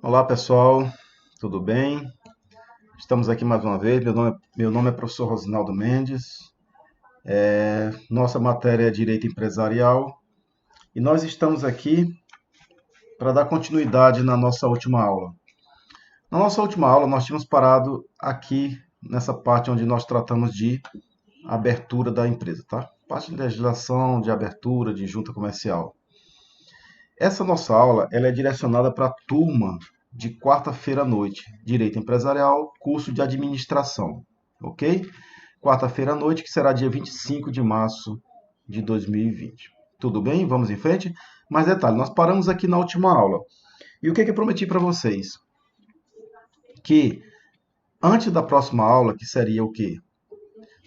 Olá pessoal, tudo bem? Estamos aqui mais uma vez. Meu nome é professor Rosinaldo Mendes. Nossa matéria é Direito Empresarial e nós estamos aqui para dar continuidade na nossa última aula. Na nossa última aula, nós tínhamos parado aqui nessa parte onde nós tratamos de abertura da empresa, tá? Parte de legislação, de abertura, de junta comercial. Essa nossa aula ela é direcionada para a turma de quarta-feira à noite, Direito Empresarial, curso de Administração, ok? Quarta-feira à noite, que será dia 25 de março de 2020. Tudo bem? Vamos em frente? Mas detalhe, nós paramos aqui na última aula. E o que eu prometi para vocês? Que antes da próxima aula, que seria o quê?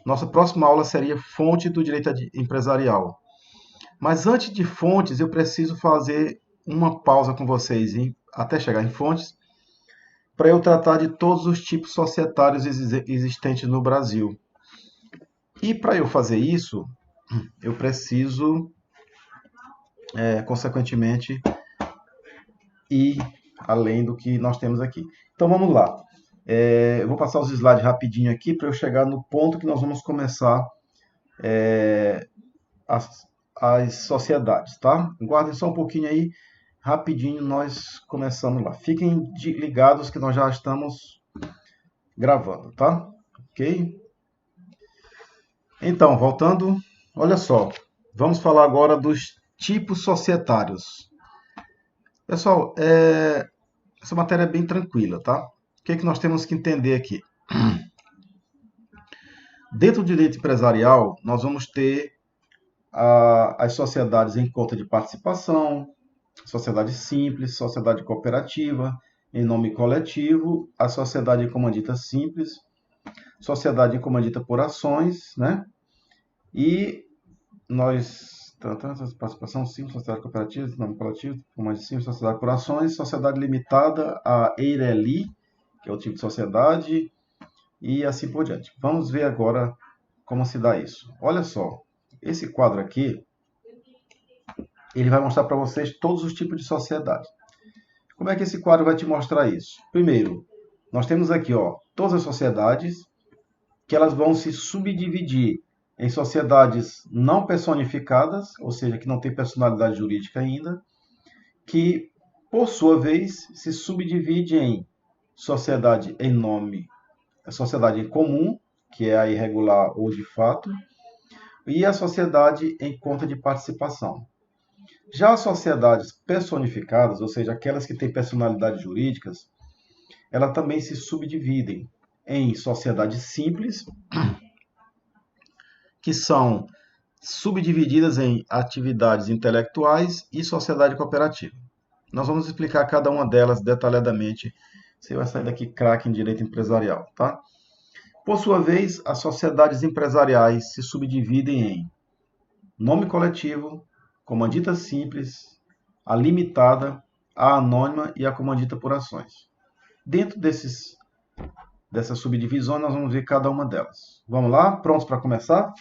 Nossa próxima aula seria fonte do direito empresarial. Mas antes de fontes, eu preciso fazer uma pausa com vocês, hein? Até chegar em fontes, para eu tratar de todos os tipos societários existentes no Brasil. E para eu fazer isso, eu preciso, consequentemente, ir além do que nós temos aqui. Então vamos lá. Eu vou passar os slides rapidinho aqui para eu chegar no ponto que nós vamos começar as, as sociedades, tá? Guardem só um pouquinho aí, rapidinho nós começamos lá. Fiquem ligados que nós já estamos gravando, tá? Ok? Então, voltando, olha só, vamos falar agora dos tipos societários. Pessoal, essa matéria é bem tranquila, tá? O que é que nós temos que entender aqui? Dentro do direito empresarial, nós vamos ter as sociedades em conta de participação, sociedade simples, sociedade cooperativa, em nome coletivo, a sociedade em comandita simples, sociedade em comandita por ações, né? E nós participação simples, sociedade cooperativa, nome coletivo, comandita simples, sociedade por ações, sociedade limitada, a EIRELI, que é o tipo de sociedade, e assim por diante. Vamos ver agora como se dá isso. Olha só, esse quadro aqui, ele vai mostrar para vocês todos os tipos de sociedade. Como é que esse quadro vai te mostrar isso? Primeiro, nós temos aqui, ó, todas as sociedades que elas vão se subdividir em sociedades não personificadas, ou seja, que não tem personalidade jurídica ainda, que, por sua vez, se subdivide em sociedade em nome, a sociedade em comum, que é a irregular ou de fato, e a sociedade em conta de participação. Já as sociedades personificadas, ou seja, aquelas que têm personalidades jurídicas, elas também se subdividem em sociedades simples, que são subdivididas em atividades intelectuais e sociedade cooperativa. Nós vamos explicar cada uma delas detalhadamente. Você vai sair daqui craque em direito empresarial, tá? Por sua vez, as sociedades empresariais se subdividem em nome coletivo, comandita simples, a limitada, a anônima e a comandita por ações. Dentro dessas subdivisões, nós vamos ver cada uma delas. Vamos lá? Prontos para começar?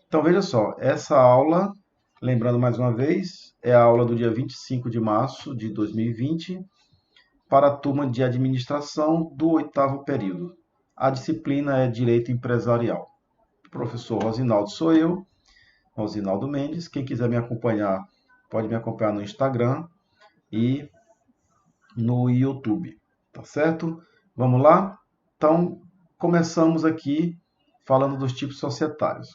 Então, veja só, essa aula, lembrando mais uma vez, é a aula do dia 25 de março de 2020 para a turma de administração do oitavo período. A disciplina é Direito Empresarial. O professor Rosinaldo sou eu, Rosinaldo Mendes. Quem quiser me acompanhar, pode me acompanhar no Instagram e no YouTube, tá certo? Vamos lá? Então, começamos aqui falando dos tipos societários.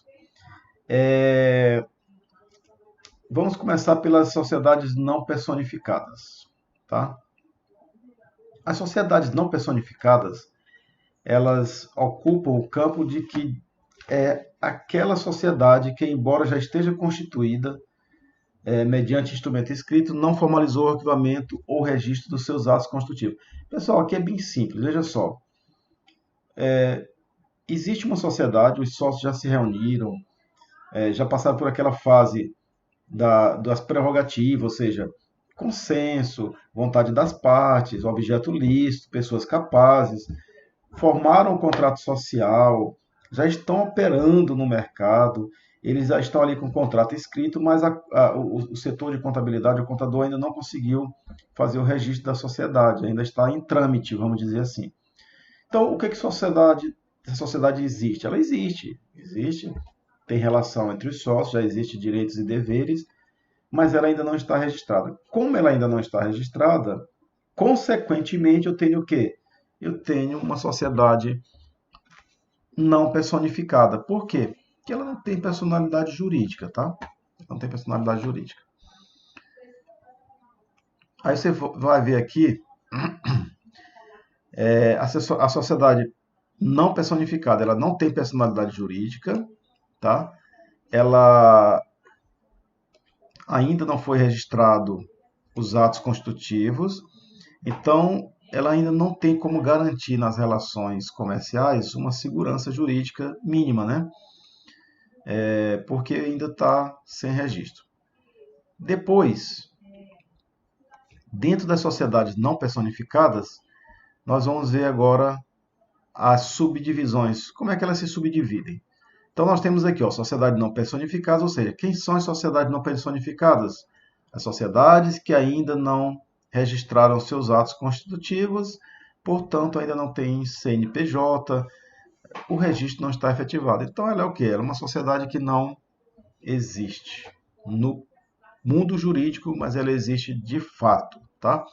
Vamos começar pelas sociedades não personificadas, tá? As sociedades não personificadas, elas ocupam o campo de que é aquela sociedade que, embora já esteja constituída, mediante instrumento escrito, não formalizou o arquivamento ou registro dos seus atos constitutivos. Pessoal, aqui é bem simples, veja só. Existe uma sociedade, os sócios já se reuniram, já passaram por aquela fase das prerrogativas, ou seja, consenso, vontade das partes, objeto lícito, pessoas capazes, formaram um contrato social, já estão operando no mercado eles já estão ali com o contrato escrito, mas o setor de contabilidade, o contador ainda não conseguiu fazer o registro da sociedade, ainda está em trâmite, vamos dizer assim. Então, o que que a sociedade existe? Ela existe, tem relação entre os sócios, já existe direitos e deveres, mas ela ainda não está registrada. Como ela ainda não está registrada, consequentemente eu tenho o quê? Eu tenho uma sociedade não personificada. Por quê? Porque ela não tem personalidade jurídica, tá? Não tem personalidade jurídica. Aí você vai ver aqui a sociedade não personificada, ela não tem personalidade jurídica, tá? Ela ainda não foi registrado os atos constitutivos, então ela ainda não tem como garantir nas relações comerciais uma segurança jurídica mínima, né? Porque ainda está sem registro. Depois, dentro das sociedades não personificadas, nós vamos ver agora as subdivisões. Como é que elas se subdividem? Então, nós temos aqui, ó, sociedade não personificada, ou seja, quem são as sociedades não personificadas? As sociedades que ainda não registraram seus atos constitutivos, portanto, ainda não têm CNPJ, o registro não está efetivado. Então, ela é o quê? Ela é uma sociedade que não existe no mundo jurídico, mas ela existe de fato, tá?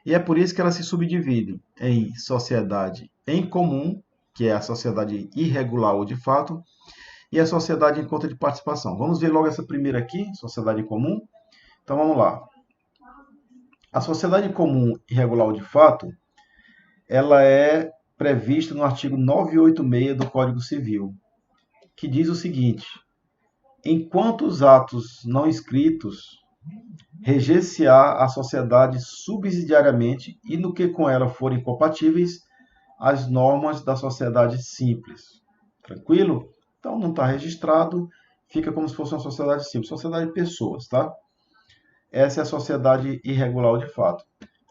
E é por isso que ela se subdivide em sociedade em comum, que é a sociedade irregular ou de fato, e a sociedade em conta de participação. Vamos ver logo essa primeira aqui, sociedade em comum. Então vamos lá. A sociedade comum irregular ou de fato, ela é prevista no artigo 986 do Código Civil, que diz o seguinte: enquanto os atos não escritos reger-se-á a sociedade subsidiariamente e no que com ela forem compatíveis as normas da sociedade simples. Tranquilo? Então não está registrado, fica como se fosse uma sociedade simples, sociedade de pessoas, tá? Essa é a sociedade irregular de fato.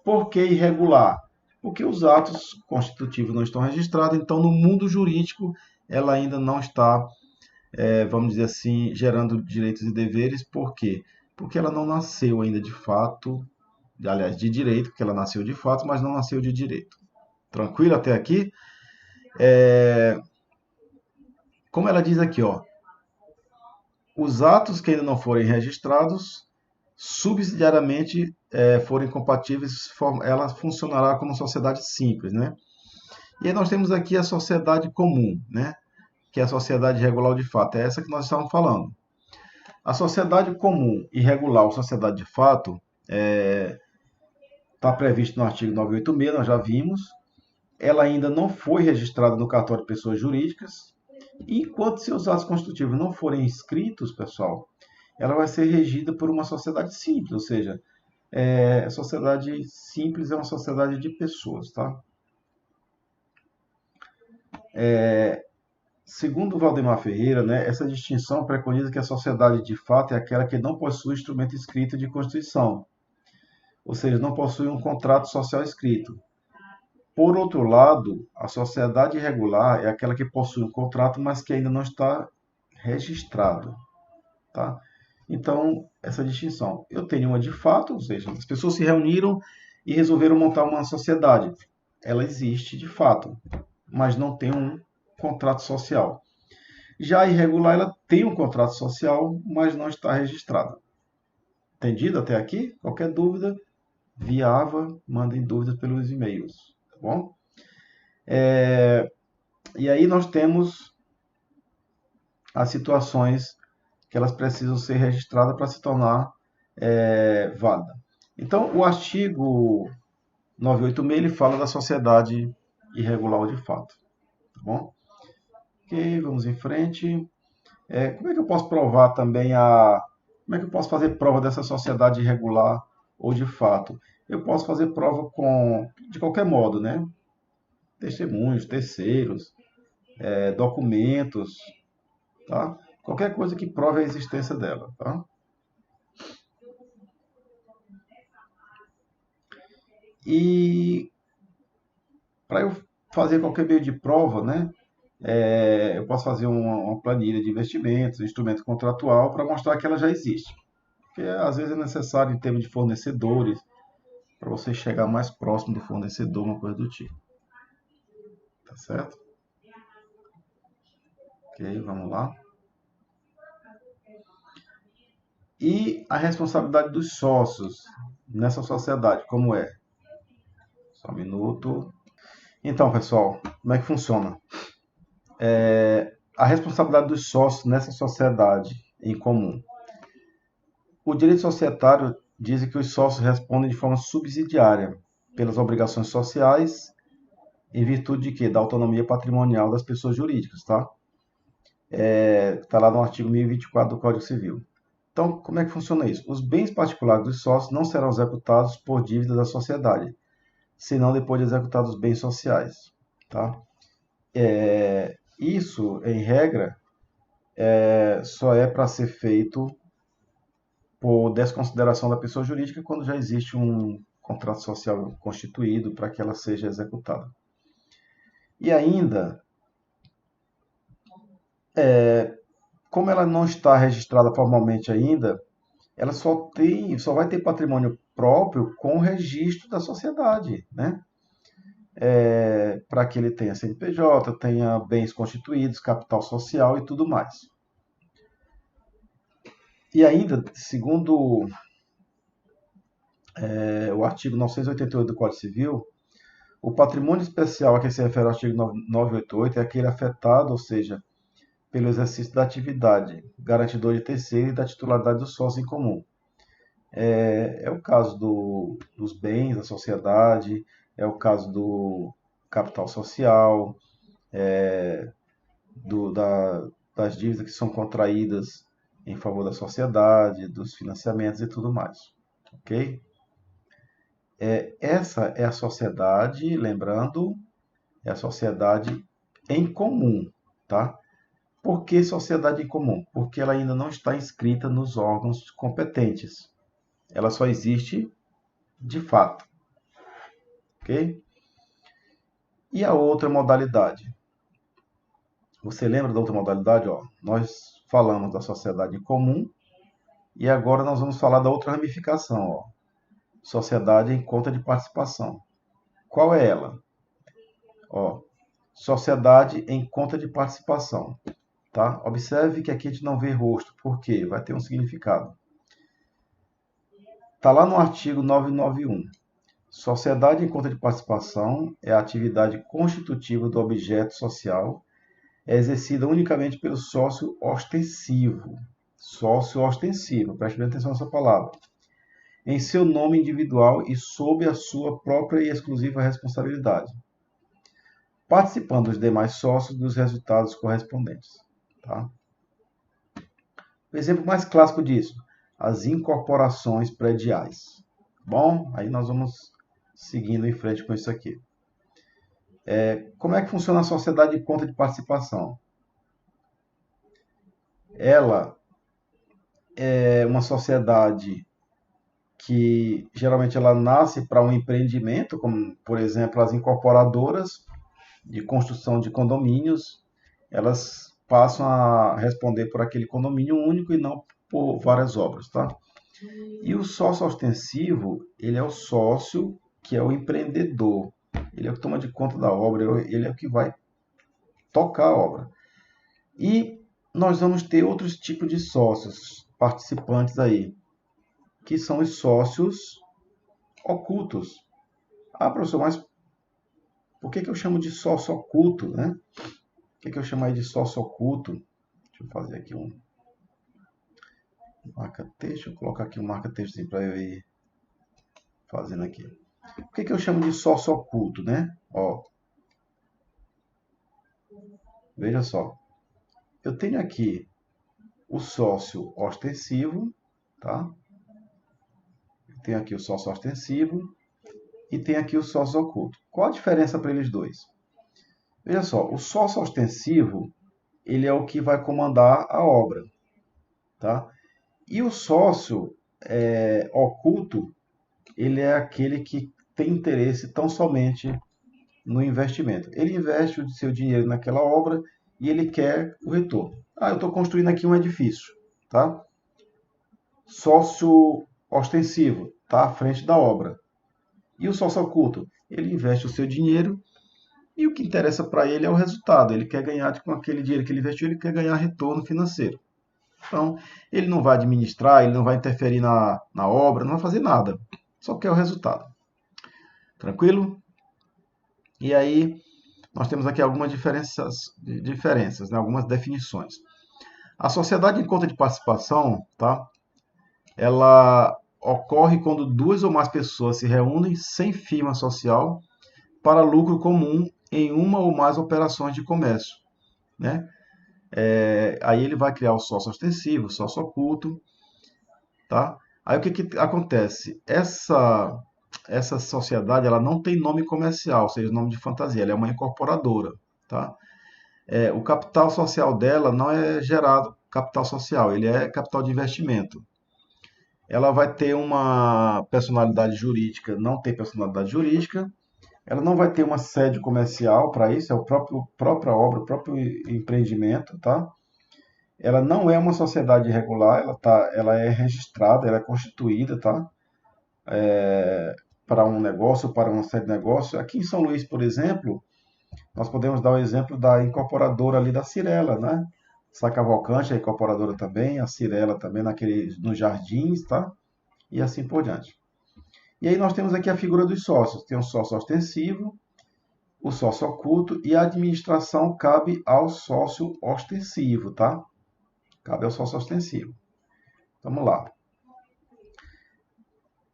Por que irregular? Porque os atos constitutivos não estão registrados, então no mundo jurídico ela ainda não está, vamos dizer assim, gerando direitos e deveres. Por quê? Porque ela não nasceu ainda de fato, aliás, de direito, porque ela nasceu de fato, mas não nasceu de direito. Tranquilo até aqui? Como ela diz aqui, ó, os atos que ainda não forem registrados, subsidiariamente forem compatíveis, ela funcionará como sociedade simples, né? E aí nós temos aqui a sociedade comum, né? Que é a sociedade regular de fato, é essa que nós estamos falando. A sociedade comum e regular ou sociedade de fato está previsto no artigo 986, nós já vimos. Ela ainda não foi registrada no cartório de pessoas jurídicas. E enquanto seus atos constitutivos não forem inscritos, pessoal, ela vai ser regida por uma sociedade simples, ou seja, a sociedade simples é uma sociedade de pessoas, tá? Segundo Valdemar Ferreira, né, essa distinção preconiza que a sociedade de fato é aquela que não possui instrumento escrito de constituição, ou seja, não possui um contrato social escrito. Por outro lado, a sociedade irregular é aquela que possui um contrato, mas que ainda não está registrado, tá? Então, essa distinção. Eu tenho uma de fato, ou seja, as pessoas se reuniram e resolveram montar uma sociedade. Ela existe de fato, mas não tem um contrato social. Já a irregular, ela tem um contrato social, mas não está registrada. Entendido até aqui? Qualquer dúvida, via AVA, mandem dúvidas pelos e-mails, tá bom? E aí nós temos as situações que elas precisam ser registradas para se tornar válida. Então, o artigo 986 ele fala da sociedade irregular ou de fato, tá bom? Ok, vamos em frente. Como é que eu posso provar também como é que eu posso fazer prova dessa sociedade irregular ou de fato? Eu posso fazer prova de qualquer modo, né? Testemunhos, terceiros, documentos, tá? Qualquer coisa que prove a existência dela, tá? E para eu fazer qualquer meio de prova, né? Eu posso fazer uma planilha de investimentos, um instrumento contratual para mostrar que ela já existe. Porque às vezes é necessário em termos de fornecedores, para você chegar mais próximo do fornecedor, uma coisa do tipo. Tá certo? Ok, vamos lá. E a responsabilidade dos sócios nessa sociedade, como é? Só um minuto. Então, pessoal, como é que funciona? A responsabilidade dos sócios nessa sociedade em comum. O direito societário diz que os sócios respondem de forma subsidiária pelas obrigações sociais, em virtude de quê? Da autonomia patrimonial das pessoas jurídicas, tá? Está lá no artigo 1024 do Código Civil. Então, como é que funciona isso? Os bens particulares dos sócios não serão executados por dívida da sociedade, senão depois de executados os bens sociais, tá? Isso, em regra, só é para ser feito por desconsideração da pessoa jurídica quando já existe um contrato social constituído para que ela seja executada. E ainda, como ela não está registrada formalmente ainda, ela só vai ter patrimônio próprio com o registro da sociedade, né? Para que ele tenha CNPJ, tenha bens constituídos, capital social e tudo mais. E ainda, segundo o artigo 988 do Código Civil, o patrimônio especial a que se refere o artigo 988 é aquele afetado, ou seja, pelo exercício da atividade garantidor de terceiro e da titularidade do sócio em comum. É o caso dos bens da sociedade, é o caso do capital social, das dívidas que são contraídas em favor da sociedade, dos financiamentos e tudo mais. Ok? Essa é a sociedade, lembrando, é a sociedade em comum, tá? Por que sociedade em comum? Porque ela ainda não está inscrita nos órgãos competentes. Ela só existe de fato, ok? E a outra modalidade? Você lembra da outra modalidade? Ó, nós falamos da sociedade em comum e agora nós vamos falar da outra ramificação, ó, sociedade em conta de participação. Qual é ela? Ó, sociedade em conta de participação. Tá? Observe que aqui a gente não vê rosto, por quê? Vai ter um significado. Está lá no artigo 991. Sociedade em conta de participação é a atividade constitutiva do objeto social, é exercida unicamente pelo sócio ostensivo. Sócio ostensivo, preste bem atenção nessa palavra. Em seu nome individual e sob a sua própria e exclusiva responsabilidade, participando os demais sócios dos resultados correspondentes. Tá? O exemplo mais clássico disso, as incorporações prediais. Bom, aí nós vamos seguindo em frente com isso aqui. Como é que funciona a sociedade de conta de participação? Ela é uma sociedade que geralmente ela nasce para um empreendimento, como por exemplo as incorporadoras de construção de condomínios, elas passam a responder por aquele condomínio único e não por várias obras, tá? E o sócio ostensivo, ele é o sócio que é o empreendedor. Ele é o que toma de conta da obra, ele é o que vai tocar a obra. E nós vamos ter outros tipos de sócios participantes aí, que são os sócios ocultos. Ah, professor, mas por que eu chamo de sócio oculto, né? Por que eu chamo aí de sócio oculto? Deixa eu fazer aqui um marca-texto, vou colocar aqui um marca-texto para eu ir fazendo aqui. Por que eu chamo de sócio oculto, né? Ó, veja só. Eu tenho aqui o sócio ostensivo, tá? Tem aqui o sócio ostensivo e tem aqui o sócio oculto. Qual a diferença para eles dois? Veja só, o sócio ostensivo, ele é o que vai comandar a obra, tá? E o sócio oculto, ele é aquele que tem interesse tão somente no investimento. Ele investe o seu dinheiro naquela obra e ele quer o retorno. Eu estou construindo aqui um edifício, tá? Sócio ostensivo, está à frente da obra. E o sócio oculto? Ele investe o seu dinheiro e o que interessa para ele é o resultado. Ele quer ganhar com aquele dinheiro que ele investiu, ele quer ganhar retorno financeiro. Então, ele não vai administrar, ele não vai interferir na obra, não vai fazer nada. Só quer o resultado. Tranquilo? E aí, nós temos aqui algumas diferenças, né? Algumas definições. A sociedade em conta de participação, tá? Ela ocorre quando duas ou mais pessoas se reúnem sem firma social para lucro comum em uma ou mais operações de comércio, né? Aí ele vai criar o sócio ostensivo, o sócio oculto, tá? Aí o que acontece? Essa sociedade ela não tem nome comercial, ou seja, nome de fantasia, ela é uma incorporadora, tá? O capital social dela não é gerado capital social, ele é capital de investimento. Ela vai ter uma personalidade jurídica, não tem personalidade jurídica, ela não vai ter uma sede comercial para isso, é a própria obra, o próprio empreendimento, tá? Ela não é uma sociedade regular, ela é registrada, ela é constituída, tá? Para um negócio, para uma sede de negócio. Aqui em São Luís, por exemplo, nós podemos dar o exemplo da incorporadora ali da Cirela, né? Sá Cavalcante, a incorporadora também, a Cirela também, nos jardins, tá? E assim por diante. E aí nós temos aqui a figura dos sócios. Tem o sócio ostensivo, o sócio oculto e a administração cabe ao sócio ostensivo, tá? Cabe ao sócio ostensivo. Vamos lá.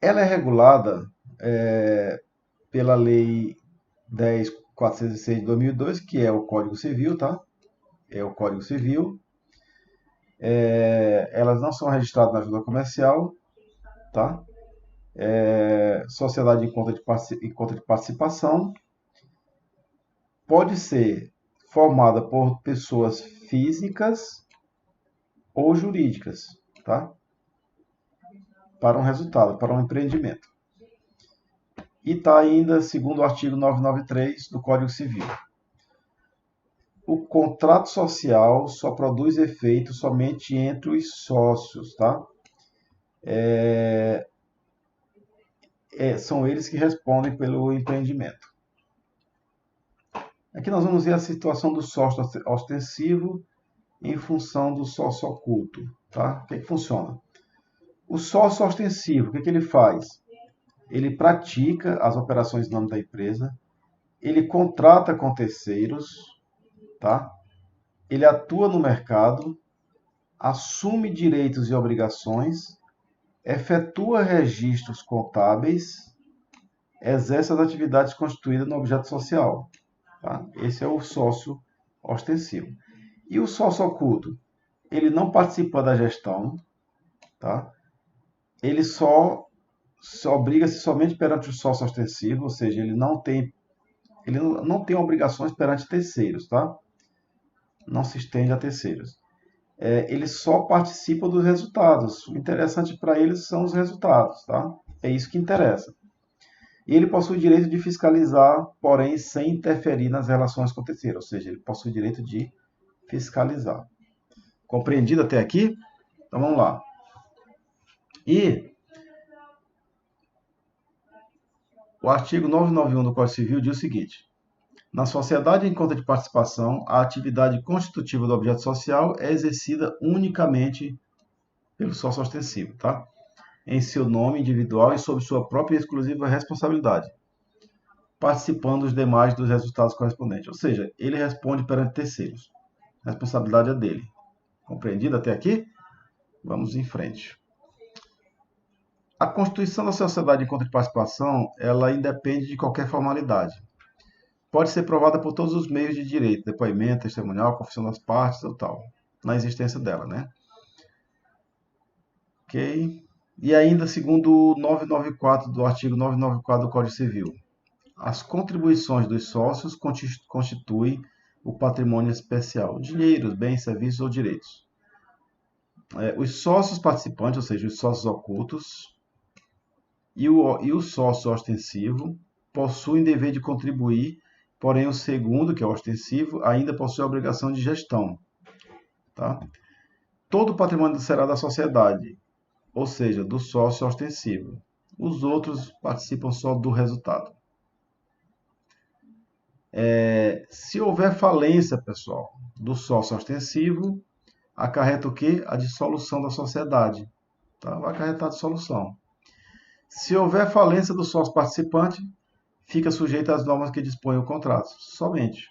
Ela é regulada pela Lei 10.406 de 2002, que é o Código Civil, tá? É o Código Civil. Elas não são registradas na Junta Comercial, tá? Sociedade em conta de participação pode ser formada por pessoas físicas ou jurídicas, tá? Para um resultado, para um empreendimento. E está ainda, segundo o artigo 993 do Código Civil. O contrato social só produz efeito somente entre os sócios, tá? São eles que respondem pelo empreendimento. Aqui nós vamos ver a situação do sócio ostensivo em função do sócio oculto, tá? O que funciona? O sócio ostensivo, o que ele faz? Ele pratica as operações em nome da empresa, ele contrata com terceiros, tá? Ele atua no mercado, assume direitos e obrigações, efetua registros contábeis, exerce as atividades constituídas no objeto social. Tá? Esse é o sócio ostensivo. E o sócio oculto? Ele não participa da gestão, tá? Ele só obriga-se somente perante o sócio ostensivo, ou seja, ele não tem obrigações perante terceiros, tá? Não se estende a terceiros. Ele só participa dos resultados. O interessante para eles são os resultados, tá? É isso que interessa. E ele possui o direito de fiscalizar, porém sem interferir nas relações com terceiros, ou seja, ele possui o direito de fiscalizar. Compreendido até aqui? Então vamos lá. E o artigo 991 do Código Civil diz o seguinte: na sociedade em conta de participação, a atividade constitutiva do objeto social é exercida unicamente pelo sócio ostensivo, tá? Em seu nome individual e sob sua própria e exclusiva responsabilidade, participando os demais dos resultados correspondentes. Ou seja, ele responde perante terceiros. A responsabilidade é dele. Compreendido até aqui? Vamos em frente. A constituição da sociedade em conta de participação, ela independe de qualquer formalidade. Pode ser provada por todos os meios de direito, depoimento, testemunhal, confissão das partes ou tal, na existência dela, né? Ok? E ainda, segundo o 994 do artigo 994 do Código Civil, as contribuições dos sócios constituem o patrimônio especial, dinheiros, bens, serviços ou direitos. Os sócios participantes, ou seja, os sócios ocultos, e o sócio ostensivo possuem dever de contribuir Porém, o segundo, que é o ostensivo, ainda possui a obrigação de gestão. Tá? Todo o patrimônio será da sociedade, ou seja, do sócio ostensivo. Os outros participam só do resultado. Se houver falência, pessoal, do sócio ostensivo, acarreta o quê? A dissolução da sociedade. Tá? Vai acarretar a dissolução. Se houver falência do sócio participante, fica sujeito às normas que dispõem o contrato, somente.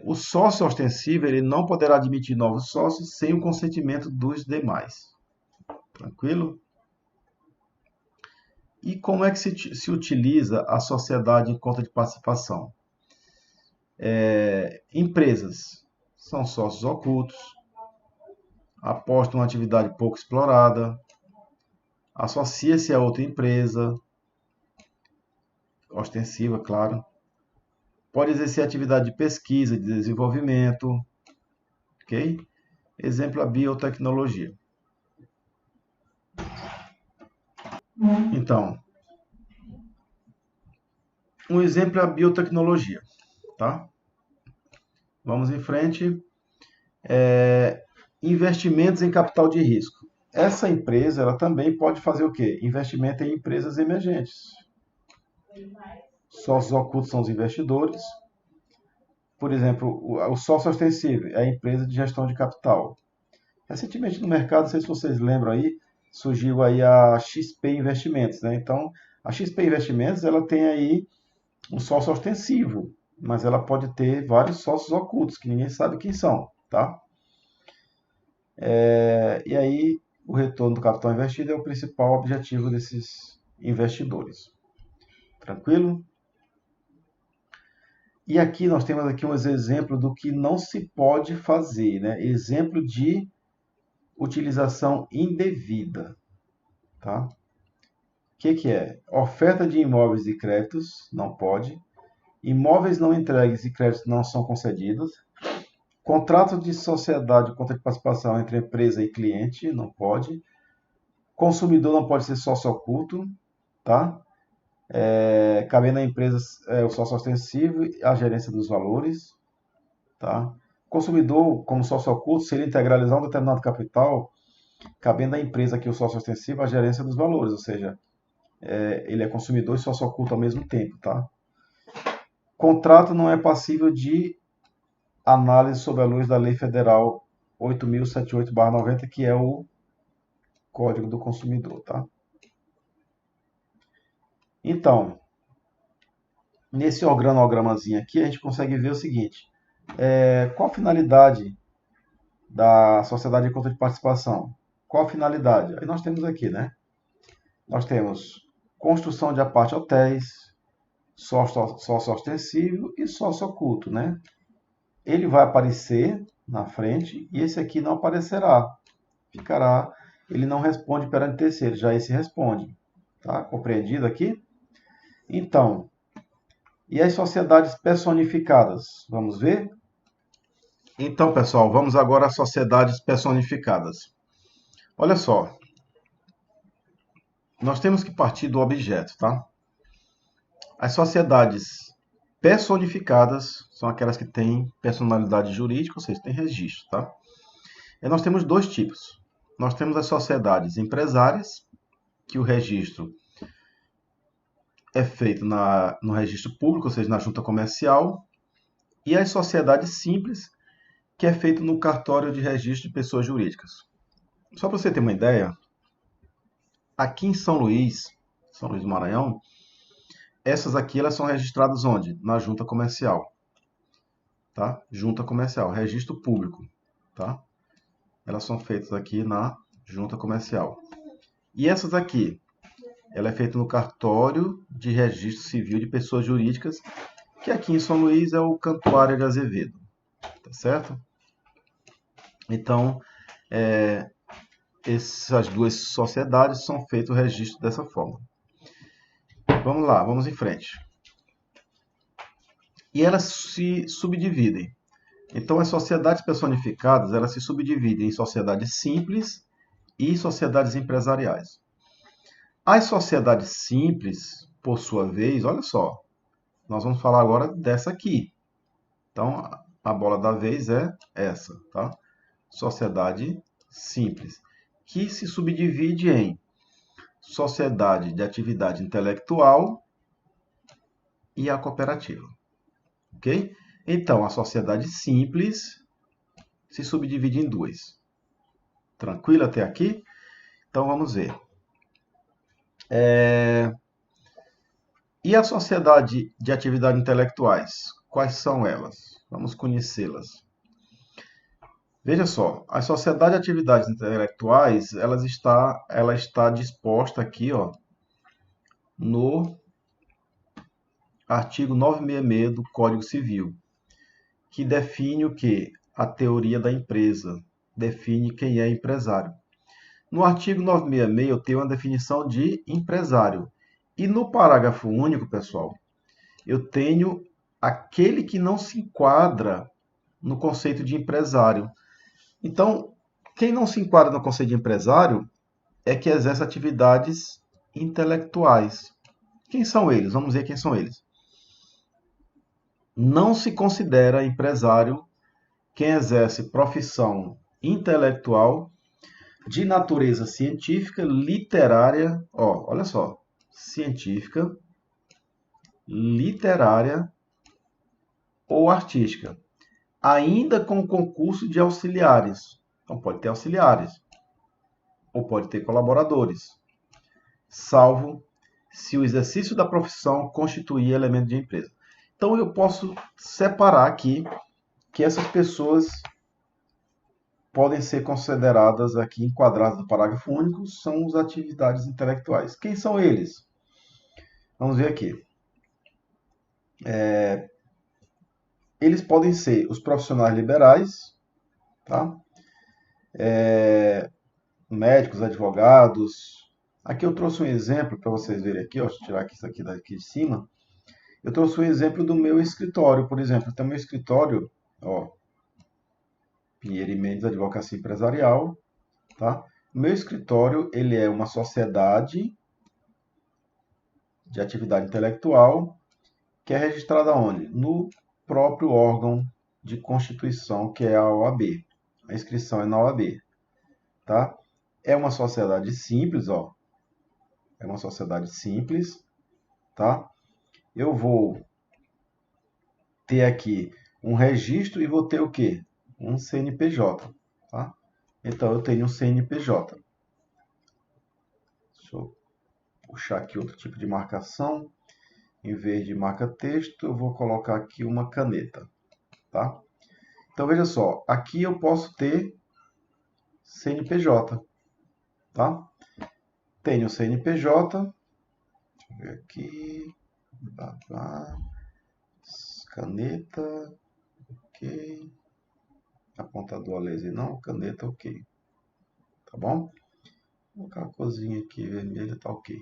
O sócio ostensivo ele não poderá admitir novos sócios sem o consentimento dos demais. Tranquilo? E como é que se utiliza a sociedade em conta de participação? Empresas são sócios ocultos, apostam em uma atividade pouco explorada, associa-se a outra empresa, ostensiva, claro, pode exercer atividade de pesquisa, de desenvolvimento, ok? Exemplo, a biotecnologia. Então, um exemplo é a biotecnologia, tá? Vamos em frente. Investimentos em capital de risco. Essa empresa, ela também pode fazer o quê? Investimento em empresas emergentes. Sócios ocultos são os investidores. Por exemplo, o sócio ostensivo é a empresa de gestão de capital. Recentemente no mercado, não sei se vocês lembram aí, surgiu aí a XP Investimentos, né? Então, a XP Investimentos, ela tem aí um sócio ostensivo, mas ela pode ter vários sócios ocultos, que ninguém sabe quem são, tá? E aí, o retorno do capital investido é o principal objetivo desses investidores. Tranquilo? E aqui nós temos aqui um exemplo do que não se pode fazer, né? Exemplo de utilização indevida, tá? O que é? Oferta de imóveis e créditos, não pode. Imóveis não entregues e créditos não são concedidos. Contrato de sociedade contra de participação entre empresa e cliente, não pode. Consumidor não pode ser sócio oculto, tá? Cabendo à empresa o sócio ostensivo e a gerência dos valores, tá? Consumidor, como sócio oculto, se ele integralizar um determinado capital, cabendo à empresa aqui o sócio ostensivo a gerência dos valores, ou seja, ele é consumidor e sócio oculto ao mesmo tempo, tá? Contrato não é passível de análise sob a luz da Lei Federal 8.078/90, que é o Código do Consumidor, tá? Então, nesse organogramazinho aqui, a gente consegue ver o seguinte. Qual a finalidade da sociedade de conta de participação? Qual a finalidade? Aí nós temos aqui, né? Nós temos construção de aparte hotéis, sócio ostensivo e sócio oculto, né? Ele vai aparecer na frente e esse aqui não aparecerá. Ficará, ele não responde perante terceiro, já esse responde. Tá? Compreendido aqui? Então, e as sociedades personificadas? Vamos ver? Então, pessoal, vamos agora às sociedades personificadas. Olha só, nós temos que partir do objeto, tá? As sociedades personificadas são aquelas que têm personalidade jurídica, ou seja, têm registro, tá? E nós temos dois tipos. Nós temos as sociedades empresárias, que o registro é feito no registro público, ou seja, na junta comercial, e as sociedades simples, que é feito no cartório de registro de pessoas jurídicas. Só para você ter uma ideia, aqui em São Luís do Maranhão, essas aqui elas são registradas onde? Na junta comercial. Tá? Junta comercial, registro público. Tá? Elas são feitas aqui na junta comercial. E essas aqui, ela é feita no cartório de registro civil de pessoas jurídicas, que aqui em São Luís é o Cantuária de Azevedo. Tá certo? Então, essas duas sociedades são feitos o registro dessa forma. Vamos lá, vamos em frente. E elas se subdividem. Então, as sociedades personificadas, elas se subdividem em sociedades simples e sociedades empresariais. As sociedades simples, por sua vez, olha só, Nós vamos falar agora dessa aqui. Então, a bola da vez é essa, tá? Sociedade simples, que se subdivide em sociedade de atividade intelectual e a cooperativa, ok? Então, a sociedade simples se subdivide em duas. Tranquilo até aqui? Então, vamos ver. E a sociedade de atividades intelectuais? Quais são elas? Vamos conhecê-las. Veja só, a sociedade de atividades intelectuais, ela está disposta aqui, ó, no artigo 966 do Código Civil, que define o quê? A teoria da empresa, define quem é empresário. No artigo 966 eu tenho uma definição de empresário. E no parágrafo único, pessoal, eu tenho aquele que não se enquadra no conceito de empresário. Então, quem não se enquadra no conceito de empresário é que exerce atividades intelectuais. Quem são eles? Vamos ver quem são eles. Não se considera empresário quem exerce profissão intelectual de natureza científica, literária, ó, olha só, científica, literária ou artística, ainda com concurso de auxiliares. Então pode ter auxiliares ou pode ter colaboradores, salvo se o exercício da profissão constituir elemento de empresa. Então eu posso separar aqui que essas pessoas podem ser consideradas aqui enquadradas no parágrafo único, são as atividades intelectuais. Quem são eles? Vamos ver aqui. Eles podem ser os profissionais liberais, tá? Médicos, advogados. Aqui eu trouxe um exemplo para vocês verem aqui, ó, deixa eu tirar isso aqui daqui de cima. Eu trouxe um exemplo do meu escritório, por exemplo. Então, meu escritório, ó, Pinheiro e Mendes Advocacia Empresarial, tá? O meu escritório, ele é uma sociedade de atividade intelectual que é registrada onde? No próprio órgão de constituição, que é a OAB. A inscrição é na OAB, tá? É uma sociedade simples, ó. É uma sociedade simples, tá? Eu vou ter aqui um registro e vou ter o quê? Um CNPJ, tá? Então, eu tenho um CNPJ. Deixa eu puxar aqui outro tipo de marcação. Em vez de marca-texto, eu vou colocar aqui uma caneta, tá? Então, veja só. Aqui eu posso ter CNPJ, tá? Tenho CNPJ. Deixa eu ver aqui. Caneta. Ok. Apontador a laser não, caneta ok. Tá bom? Vou colocar a corzinha aqui vermelha, tá ok.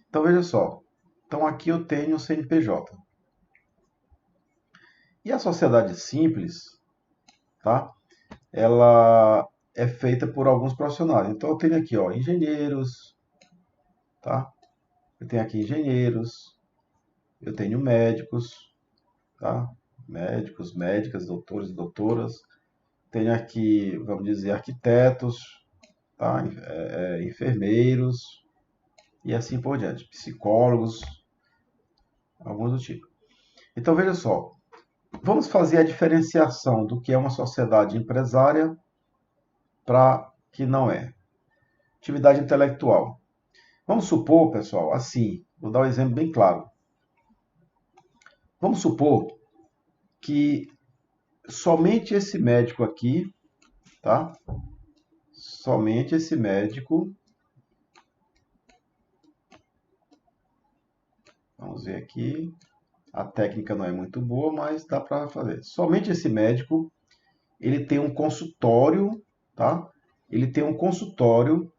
Então veja só. Então aqui eu tenho o CNPJ. E a sociedade simples, tá? Ela é feita por alguns profissionais. Então eu tenho aqui, ó, engenheiros, tá? Eu tenho aqui engenheiros, eu tenho médicos, tá? Médicos, médicas, doutores e doutoras. Tenho aqui, vamos dizer, arquitetos, tá? Enfermeiros e assim por diante. Psicólogos, alguns do tipo. Então, veja só. Vamos fazer a diferenciação do que é uma sociedade empresária para que não é. Atividade intelectual. Vamos supor, pessoal, assim, vou dar um exemplo bem claro. Vamos supor que somente esse médico aqui, tá? Somente esse médico. Vamos ver aqui. A técnica não é muito boa, mas dá para fazer. Somente esse médico, ele tem um consultório, tá? Ele tem um consultório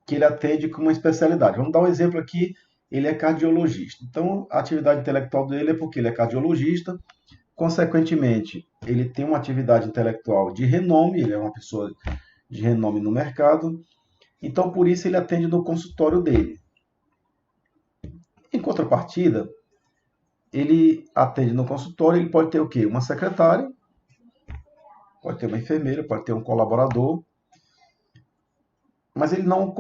que ele atende com uma especialidade. Vamos dar um exemplo aqui, ele é cardiologista. Então, a atividade intelectual dele é porque ele é cardiologista, consequentemente, ele tem uma atividade intelectual de renome, ele é uma pessoa de renome no mercado, então por isso ele atende no consultório dele. Em contrapartida, ele atende no consultório, ele pode ter o quê? Uma secretária, pode ter uma enfermeira, pode ter um colaborador, mas ele não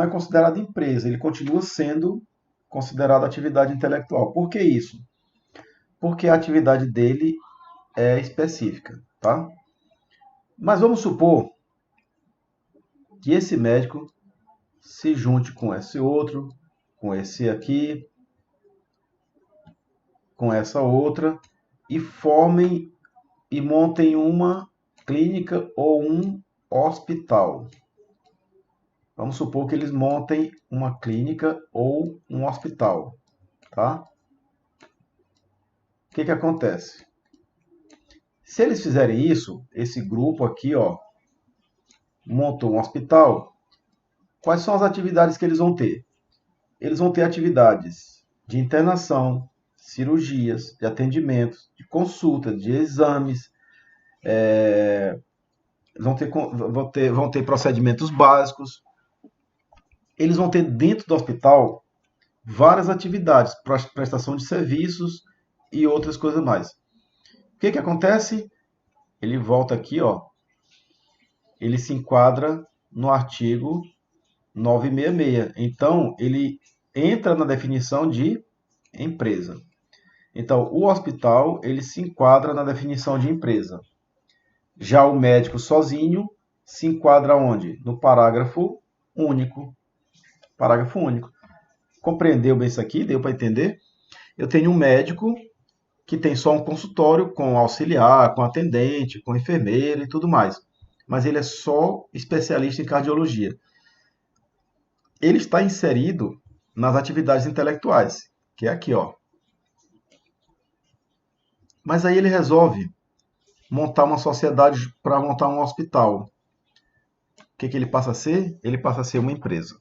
é considerado empresa, ele continua sendo considerado atividade intelectual. Por que isso? Porque a atividade dele é específica, tá? Mas vamos supor que esse médico se junte com esse outro, com esse aqui, com essa outra, e formem e montem uma clínica ou um hospital. Vamos supor que eles montem uma clínica ou um hospital, tá? O que que acontece? Se eles fizerem isso, esse grupo aqui, ó, montou um hospital, quais são as atividades que eles vão ter? Eles vão ter atividades de internação, cirurgias, de atendimentos, de consulta, de exames, vão ter procedimentos básicos. Eles vão ter dentro do hospital várias atividades, prestação de serviços e outras coisas mais. O que que acontece? Ele volta aqui, ó, ele se enquadra no artigo 966. Então, ele entra na definição de empresa. Então, o hospital, ele se enquadra na definição de empresa. Já o médico sozinho se enquadra onde? No parágrafo único. Parágrafo único. Compreendeu bem isso aqui? Deu para entender? Eu tenho um médico que tem só um consultório com auxiliar, com atendente, com enfermeira e tudo mais. Mas ele é só especialista em cardiologia. Ele está inserido nas atividades intelectuais, que é aqui, ó. Mas aí ele resolve montar uma sociedade para montar um hospital. O que que ele passa a ser? Ele passa a ser uma empresa.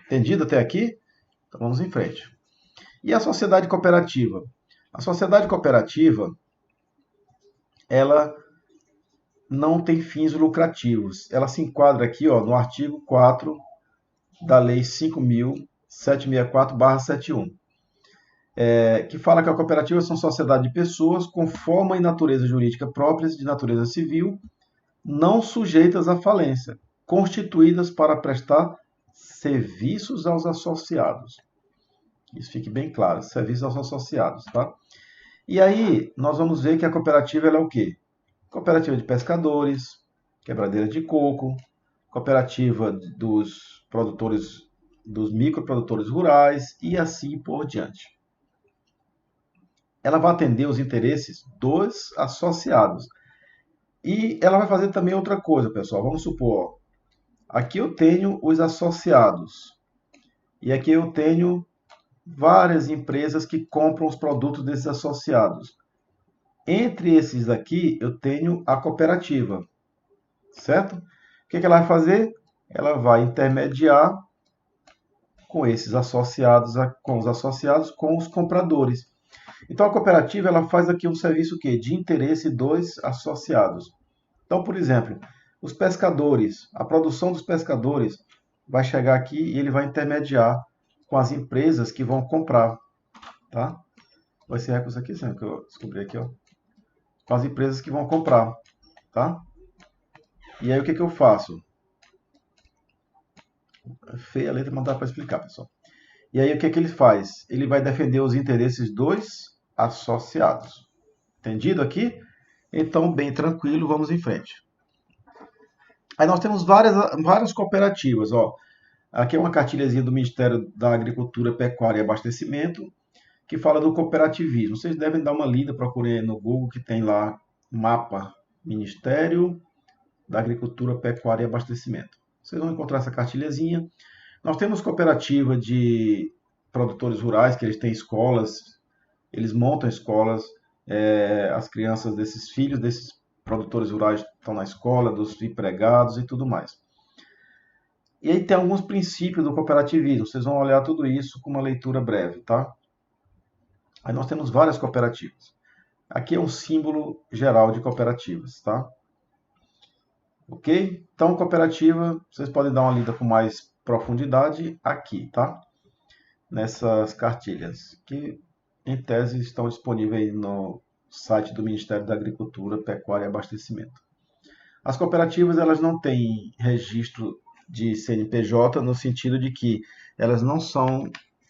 Entendido até aqui? Então vamos em frente. E a sociedade cooperativa? A sociedade cooperativa, ela não tem fins lucrativos. Ela se enquadra aqui, ó, no artigo 4 da Lei 5.764/71, que fala que a cooperativa são sociedade de pessoas com forma e natureza jurídica próprias de natureza civil, não sujeitas à falência, constituídas para prestar serviços aos associados. Isso fique bem claro, serviços aos associados, tá? E aí, nós vamos ver que a cooperativa ela é o quê? Cooperativa de pescadores, quebradeira de coco, cooperativa dos produtores, dos microprodutores rurais e assim por diante. Ela vai atender os interesses dos associados. E ela vai fazer também outra coisa, pessoal. Vamos supor, aqui eu tenho os associados. E aqui eu tenho várias empresas que compram os produtos desses associados. Entre esses aqui, eu tenho a cooperativa, certo? O que que ela vai fazer? Ela vai intermediar com esses associados, com os associados, com os compradores. Então a cooperativa ela faz aqui um serviço o quê? De interesse dos associados. Então, por exemplo, os pescadores, a produção dos pescadores vai chegar aqui e ele vai intermediar com as empresas que vão comprar, tá? Vai ser recurso aqui, sempre que eu descobri aqui, ó. Com as empresas que vão comprar, tá? E aí o que que eu faço? É feia a letra, mas dá para explicar, pessoal. E aí o que que ele faz? Ele vai defender os interesses dos associados. Entendido aqui? Então, bem tranquilo, vamos em frente. Aí nós temos várias cooperativas, ó. Aqui é uma cartilhazinha do Ministério da Agricultura, Pecuária e Abastecimento, que fala do cooperativismo. Vocês devem dar uma lida, procurem no Google, que tem lá mapa Ministério da Agricultura, Pecuária e Abastecimento. Vocês vão encontrar essa cartilhazinha. Nós temos cooperativa de produtores rurais, que eles têm escolas, eles montam escolas, as crianças desses filhos desses produtores rurais estão na escola, dos empregados e tudo mais. E aí tem alguns princípios do cooperativismo, vocês vão olhar tudo isso com uma leitura breve, tá? Aí nós temos várias cooperativas. Aqui é um símbolo geral de cooperativas, tá? Ok? Então, cooperativa, vocês podem dar uma lida com mais profundidade aqui, tá? Nessas cartilhas, que em tese, estão disponíveis aí no site do Ministério da Agricultura, Pecuária e Abastecimento. As cooperativas, elas não têm registro de CNPJ no sentido de que elas não são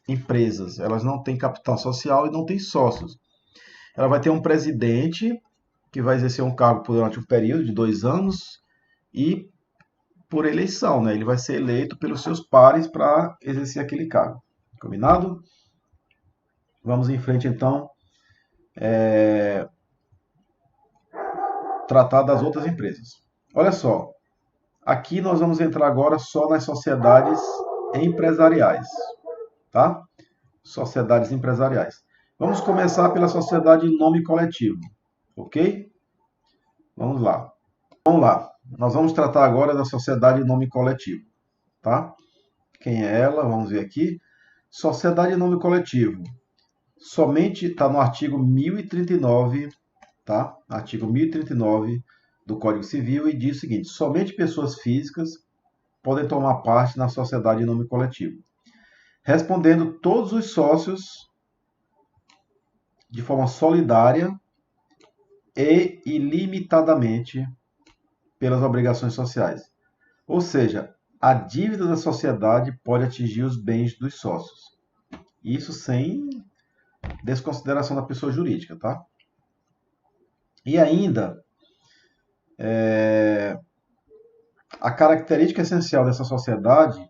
empresas, elas não têm capital social e não têm sócios. Ela vai ter um presidente que vai exercer um cargo durante um período de 2 anos e por eleição, né? Ele vai ser eleito pelos seus pares para exercer aquele cargo. Combinado? Vamos em frente então, tratar das outras empresas. Olha só, aqui nós vamos entrar agora só nas sociedades empresariais, tá? Sociedades empresariais. Vamos começar pela sociedade em nome coletivo, ok? Vamos lá. Vamos lá. Nós vamos tratar agora da sociedade em nome coletivo, tá? Quem é ela? Vamos ver aqui. Sociedade em nome coletivo. Somente está no artigo 1039, tá? Artigo 1039 do Código Civil e diz o seguinte: somente pessoas físicas podem tomar parte na sociedade em nome coletivo, respondendo todos os sócios de forma solidária e ilimitadamente pelas obrigações sociais. Ou seja, a dívida da sociedade pode atingir os bens dos sócios. Isso sem desconsideração da pessoa jurídica, tá? E ainda, a característica essencial dessa sociedade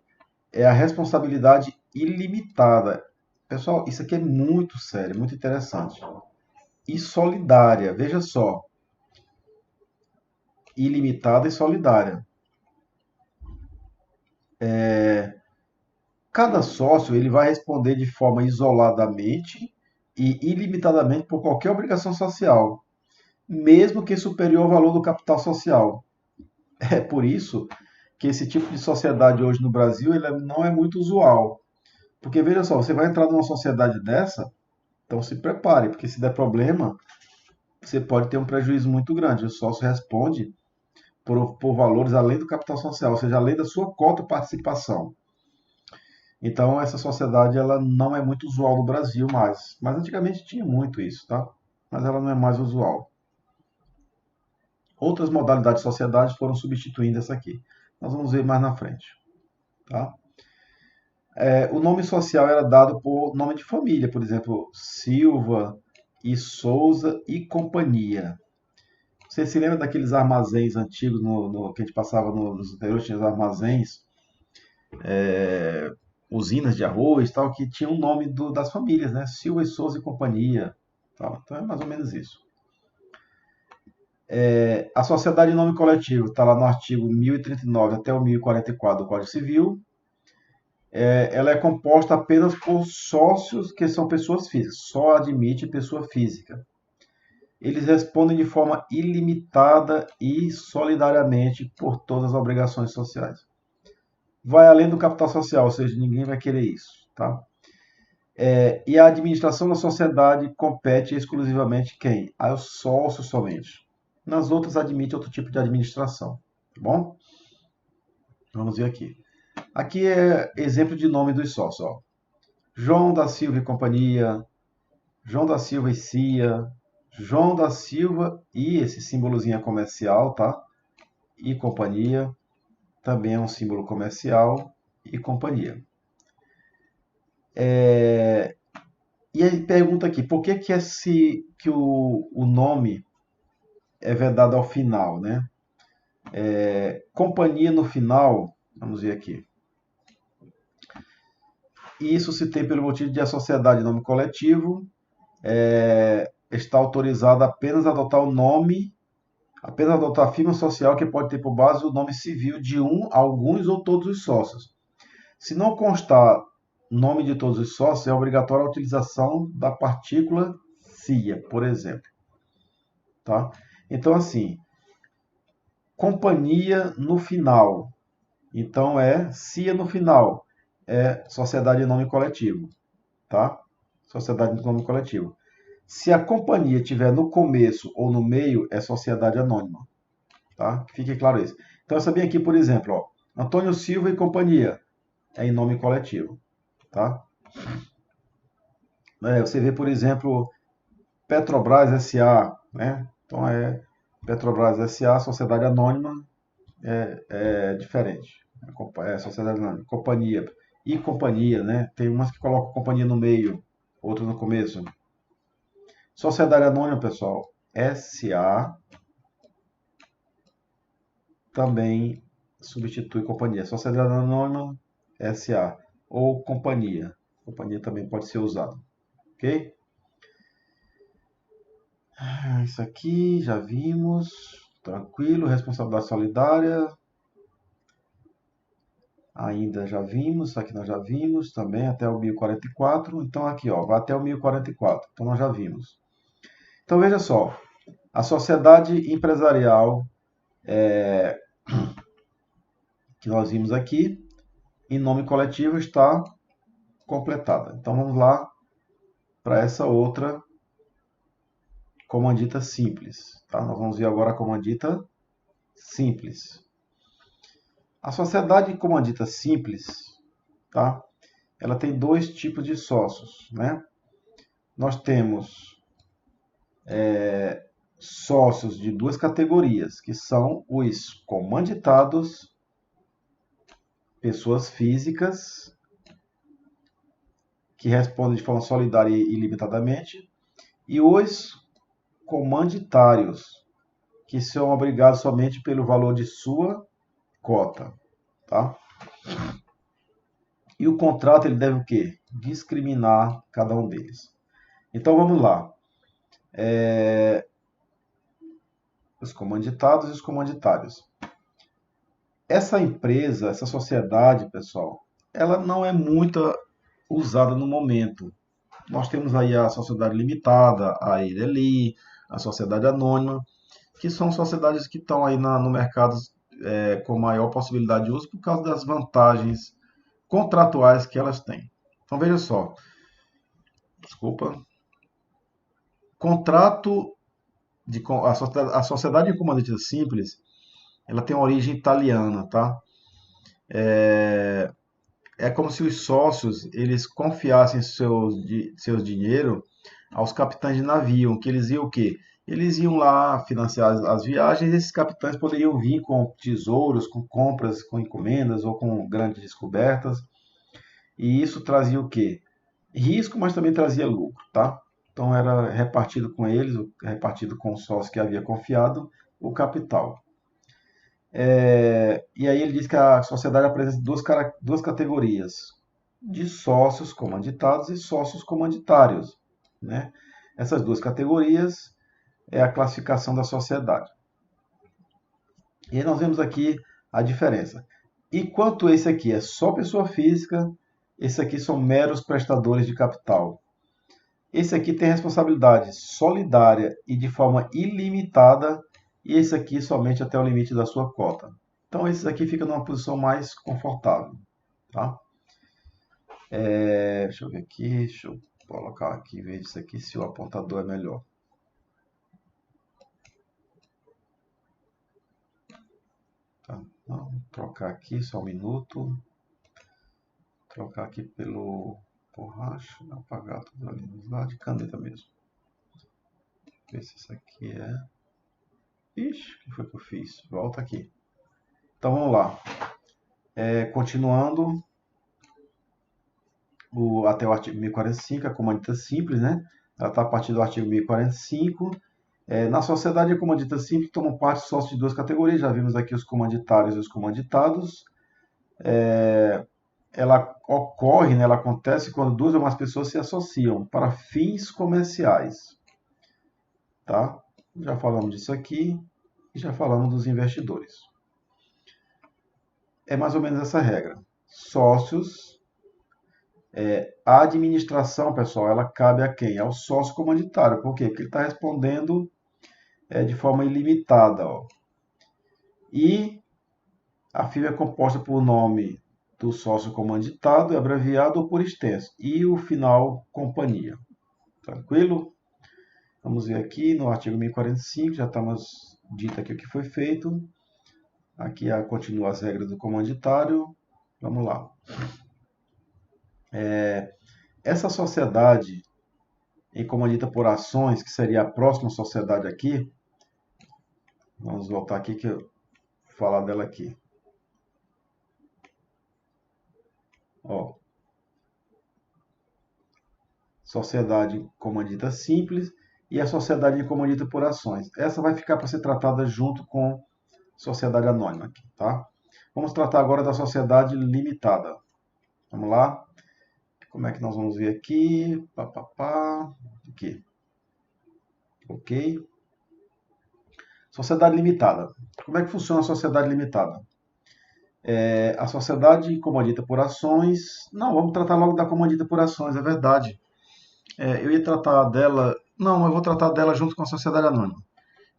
é a responsabilidade ilimitada. Pessoal, isso aqui é muito sério, muito interessante. E solidária, veja só. Ilimitada e solidária. Cada sócio ele vai responder de forma isoladamente e ilimitadamente por qualquer obrigação social, mesmo que superior ao valor do capital social. É por isso que esse tipo de sociedade hoje no Brasil ele não é muito usual. Porque veja só, você vai entrar numa sociedade dessa, então se prepare, porque se der problema, você pode ter um prejuízo muito grande. O sócio responde por valores além do capital social, ou seja, além da sua cota de participação. Então, essa sociedade ela não é muito usual no Brasil mais. Mas antigamente tinha muito isso, tá? Mas ela não é mais usual. Outras modalidades de sociedade foram substituindo essa aqui. Nós vamos ver mais na frente, tá? O nome social era dado por nome de família, por exemplo, Silva e Souza e companhia. Você se lembra daqueles armazéns antigos que a gente passava nos interiores, tinha os armazéns, usinas de arroz, tal, que tinha o nome das famílias, né? Silva e Souza e companhia. Tal. Então é mais ou menos isso. A sociedade em nome coletivo está lá no artigo 1039 até o 1044 do Código Civil. Ela é composta apenas por sócios que são pessoas físicas, só admite pessoa física. Eles respondem de forma ilimitada e solidariamente por todas as obrigações sociais. Vai além do capital social, ou seja, ninguém vai querer isso, tá? E a administração da sociedade compete exclusivamente quem? Aos sócios somente. Nas outras admite outro tipo de administração, tá bom? Vamos ver aqui. Aqui é exemplo de nome dos sócios, ó. João da Silva e companhia, João da Silva e Cia, João da Silva e esse símbolozinho é comercial, tá? E companhia, também é um símbolo comercial e companhia. E aí pergunta aqui, por que que o nome é vedado ao final, né? Companhia no final, vamos ver aqui. Isso se tem pelo motivo de a sociedade em nome coletivo está autorizada apenas a adotar o nome, apenas adotar a firma social que pode ter por base o nome civil de alguns ou todos os sócios. Se não constar nome de todos os sócios, é obrigatória a utilização da partícula CIA, por exemplo. Tá? Então, assim, companhia no final. Então, CIA no final. É sociedade em nome coletivo. Tá? Sociedade em nome coletivo. Se a companhia estiver no começo ou no meio, é sociedade anônima. Tá? Fique claro isso. Então, essa bem aqui, por exemplo, ó, Antônio Silva e companhia é em nome coletivo. Tá? Você vê, por exemplo, Petrobras S.A., né? Então é Petrobras S.A., Sociedade Anônima, é diferente. Sociedade Anônima, companhia. E companhia, né? Tem umas que colocam companhia no meio, outras no começo. Sociedade Anônima, pessoal, SA também substitui companhia. Sociedade Anônima, SA ou companhia. Companhia também pode ser usada, ok? Isso aqui já vimos. Tranquilo. Responsabilidade solidária. Ainda já vimos. Isso aqui nós já vimos também até o 1044. Então aqui, ó, vai até o 1044. Então nós já vimos. Então veja só. A sociedade empresarial que nós vimos aqui, em nome coletivo, está completada. Então vamos lá para essa outra comandita simples. Tá? Nós vamos ver agora a comandita simples. A sociedade comandita simples, tá? Ela tem dois tipos de sócios, né? Nós temos sócios de duas categorias, que são os comanditados, pessoas físicas, que respondem de forma solidária e ilimitadamente, e os comanditários, que são obrigados somente pelo valor de sua cota, tá? E o contrato ele deve o quê? Discriminar cada um deles. Então vamos lá. Os comanditados e os comanditários. Essa empresa, essa sociedade, pessoal, ela não é muito usada no momento. Nós temos aí a sociedade limitada, a LLI, a sociedade anônima, que são sociedades que estão aí no mercado com maior possibilidade de uso por causa das vantagens contratuais que elas têm. Então veja só, desculpa, contrato a sociedade de comandante simples, ela tem uma origem italiana, tá? É como se os sócios eles confiassem seus dinheiro aos capitães de navio, que eles iam o quê? Eles iam lá financiar as viagens, e esses capitães poderiam vir com tesouros, com compras, com encomendas ou com grandes descobertas. E isso trazia o quê? Risco, mas também trazia lucro, tá? Então era repartido com eles, repartido com o sócio que havia confiado, o capital. E aí ele diz que a sociedade apresenta duas categorias, de sócios comanditados e sócios comanditários, né? Essas duas categorias é a classificação da sociedade. E aí nós vemos aqui a diferença. Enquanto esse aqui é só pessoa física, esse aqui são meros prestadores de capital. Esse aqui tem responsabilidade solidária e de forma ilimitada, e esse aqui somente até o limite da sua cota. Então, esse aqui fica numa posição mais confortável. Tá? Deixa eu ver aqui, deixa eu colocar aqui, ver isso aqui, se o apontador é melhor. Tá? Vou trocar aqui, só um minuto. Trocar aqui pelo borracha, apagar tudo ali nos lados, de caneta mesmo. Ver se isso aqui é... Ixi, o que foi que eu fiz? Volta aqui. Então vamos lá. Continuando até o artigo 1045, a comandita simples, né? Ela está a partir do artigo 1045. Na sociedade, a comandita simples tomam parte sócios de duas categorias. Já vimos aqui os comanditários e os comanditados. Ela ocorre, né, ela acontece quando duas ou mais pessoas se associam para fins comerciais. Tá? Já falamos disso aqui e já falamos dos investidores. É mais ou menos essa regra. Sócios, a administração, pessoal, ela cabe a quem? Ao sócio comanditário. Por quê? Porque ele está respondendo de forma ilimitada. Ó. E a firma é composta por nome do sócio comanditado, é abreviado ou por extenso. E o final, companhia. Tranquilo? Vamos ver aqui no artigo 1045, já estamos dito aqui o que foi feito. Aqui continua as regras do comanditário. Vamos lá. Essa sociedade em comandita por ações, que seria a próxima sociedade aqui. Vamos voltar aqui que eu vou falar dela aqui. Ó, sociedade comandita simples e a sociedade comandita por ações. Essa vai ficar para ser tratada junto com sociedade anônima aqui, tá? Vamos tratar agora da sociedade limitada. Vamos lá? Como é que nós vamos ver aqui? Aqui. Ok. Sociedade limitada. Como é que funciona a sociedade limitada? A sociedade comandita por ações. Não, vamos tratar logo da comandita por ações, é verdade. Eu ia tratar dela. Não, eu vou tratar dela junto com a sociedade anônima.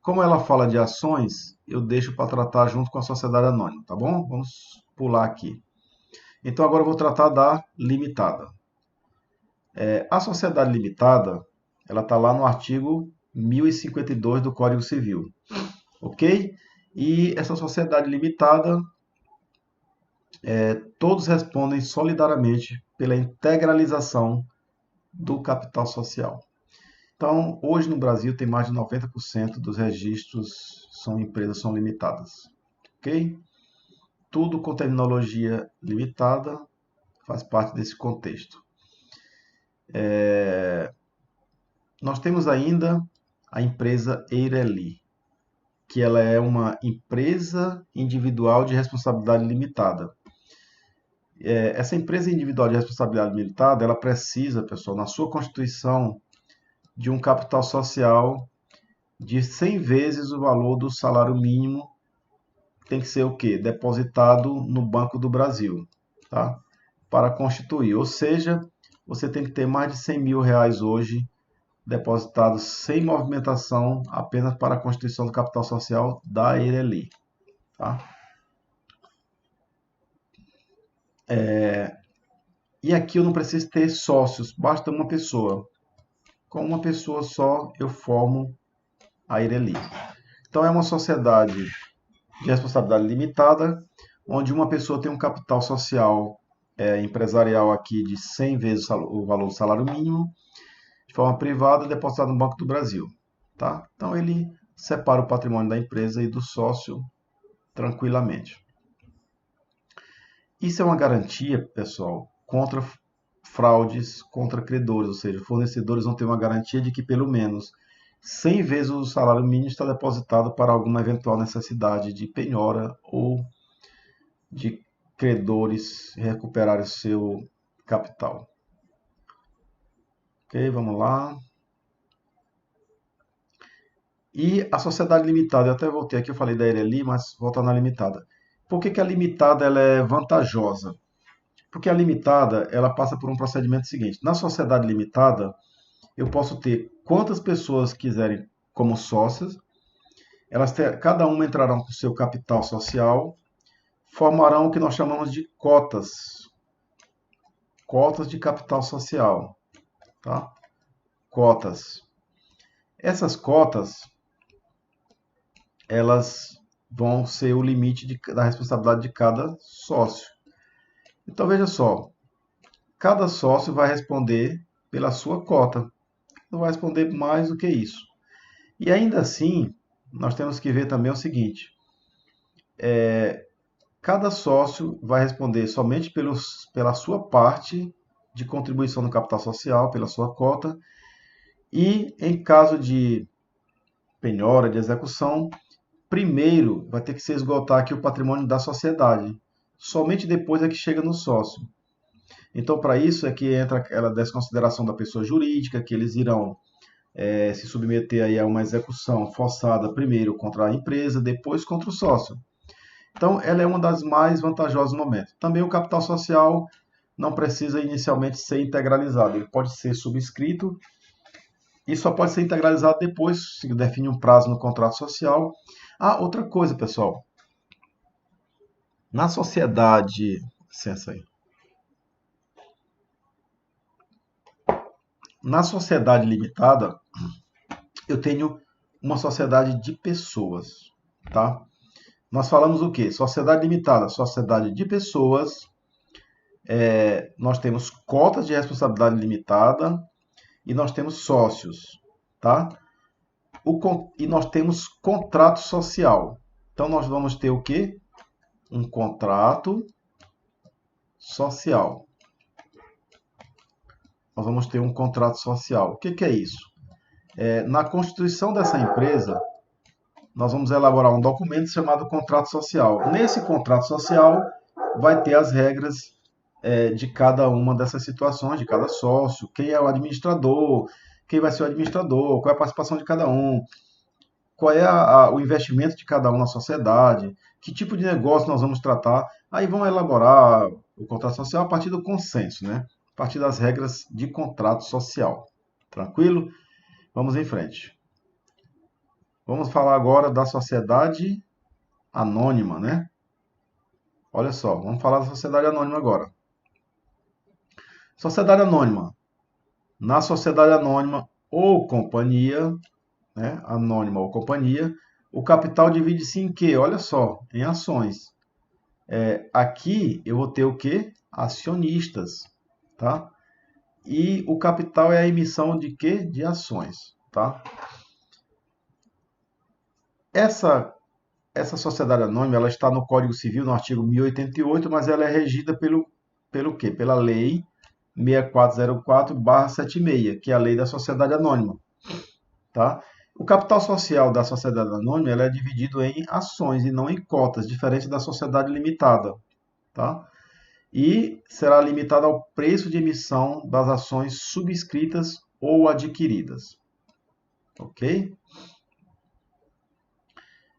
Como ela fala de ações, eu deixo para tratar junto com a sociedade anônima, tá bom? Vamos pular aqui. Então agora eu vou tratar da limitada. A sociedade limitada, ela está lá no artigo 1052 do Código Civil, ok? E essa sociedade limitada, todos respondem solidariamente pela integralização do capital social. Então, hoje no Brasil tem mais de 90% dos registros são limitadas, ok? Tudo com terminologia limitada faz parte desse contexto. Nós temos ainda a empresa Eireli, que ela é uma empresa individual de responsabilidade limitada. Essa empresa individual de responsabilidade limitada, ela precisa, pessoal, na sua constituição, de um capital social de 100 vezes o valor do salário mínimo. Tem que ser o quê? Depositado no Banco do Brasil, tá? Para constituir. Ou seja, você tem que ter mais de 100 mil reais hoje depositados sem movimentação, apenas para a constituição do capital social da Eireli, tá? E aqui eu não preciso ter sócios, basta uma pessoa. Com uma pessoa só eu formo a Eireli. Então é uma sociedade de responsabilidade limitada, onde uma pessoa tem um capital social empresarial aqui de 100 vezes o valor do salário mínimo, de forma privada, depositado no Banco do Brasil. Tá? Então ele separa o patrimônio da empresa e do sócio tranquilamente. Isso é uma garantia, pessoal, contra fraudes, contra credores, ou seja, fornecedores vão ter uma garantia de que pelo menos 100 vezes o salário mínimo está depositado para alguma eventual necessidade de penhora ou de credores recuperarem seu capital. Ok, vamos lá. E a sociedade limitada, eu até voltei aqui, eu falei da Eireli, mas voltando na limitada. Por que a limitada ela é vantajosa? Porque a limitada ela passa por um procedimento seguinte. Na sociedade limitada, eu posso ter quantas pessoas quiserem como sócias, cada uma entrarão com seu capital social, formarão o que nós chamamos de cotas. Cotas de capital social. Tá? Cotas. Essas cotas, elas vão ser o limite da responsabilidade de cada sócio. Então veja só, cada sócio vai responder pela sua cota. Não vai responder mais do que isso. E ainda assim, nós temos que ver também o seguinte: cada sócio vai responder somente pela sua parte de contribuição no capital social, pela sua cota, e em caso de penhora, de execução, primeiro vai ter que se esgotar aqui o patrimônio da sociedade. Somente depois é que chega no sócio. Então, para isso é que entra aquela desconsideração da pessoa jurídica, que eles irão se submeter aí a uma execução forçada primeiro contra a empresa, depois contra o sócio. Então, ela é uma das mais vantajosas no momento. Também o capital social não precisa inicialmente ser integralizado, ele pode ser subscrito e só pode ser integralizado depois, se define um prazo no contrato social. Outra coisa, pessoal. Na sociedade... Licença aí. Na sociedade limitada, eu tenho uma sociedade de pessoas, tá? Nós falamos o quê? Sociedade limitada, sociedade de pessoas. Nós temos cotas de responsabilidade limitada e nós temos sócios, tá? E nós temos contrato social. Então, nós vamos ter o quê? Um contrato social. Nós vamos ter um contrato social. O que que é isso? Na constituição dessa empresa, nós vamos elaborar um documento chamado contrato social. Nesse contrato social, vai ter as regras de cada uma dessas situações, de cada sócio, quem é o administrador, quem vai ser o administrador, qual é a participação de cada um, qual é o investimento de cada um na sociedade, que tipo de negócio nós vamos tratar. Aí vão elaborar o contrato social a partir do consenso, né? A partir das regras de contrato social. Tranquilo? Vamos em frente. Vamos falar agora da sociedade anônima, né? Olha só, vamos falar da sociedade anônima agora. Sociedade anônima. Na sociedade anônima ou companhia, né? Anônima ou companhia, o capital divide-se em quê? Olha só, em ações. Aqui eu vou ter o quê? Acionistas, tá? E o capital é a emissão de quê? De ações, tá? Essa sociedade anônima, ela está no Código Civil, no artigo 1088, mas ela é regida pelo quê? Pela Lei 6404/76, que é a Lei da Sociedade Anônima, tá? O capital social da sociedade anônima ela é dividido em ações e não em cotas, diferente da sociedade limitada, tá? E será limitada ao preço de emissão das ações subscritas ou adquiridas, ok?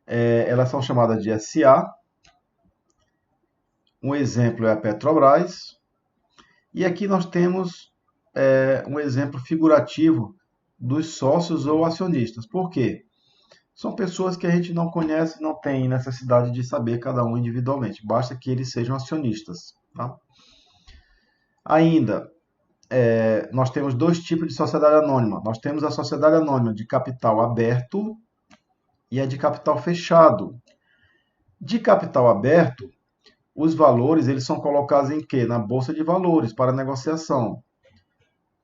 Elas são chamadas de SA. Um exemplo é a Petrobras. E aqui nós temos um exemplo figurativo dos sócios ou acionistas. Por quê? São pessoas que a gente não conhece, não tem necessidade de saber cada um individualmente. Basta que eles sejam acionistas. Tá? Ainda, nós temos dois tipos de sociedade anônima. Nós temos a sociedade anônima de capital aberto e a de capital fechado. De capital aberto, os valores eles são colocados em quê? Na bolsa de valores para negociação.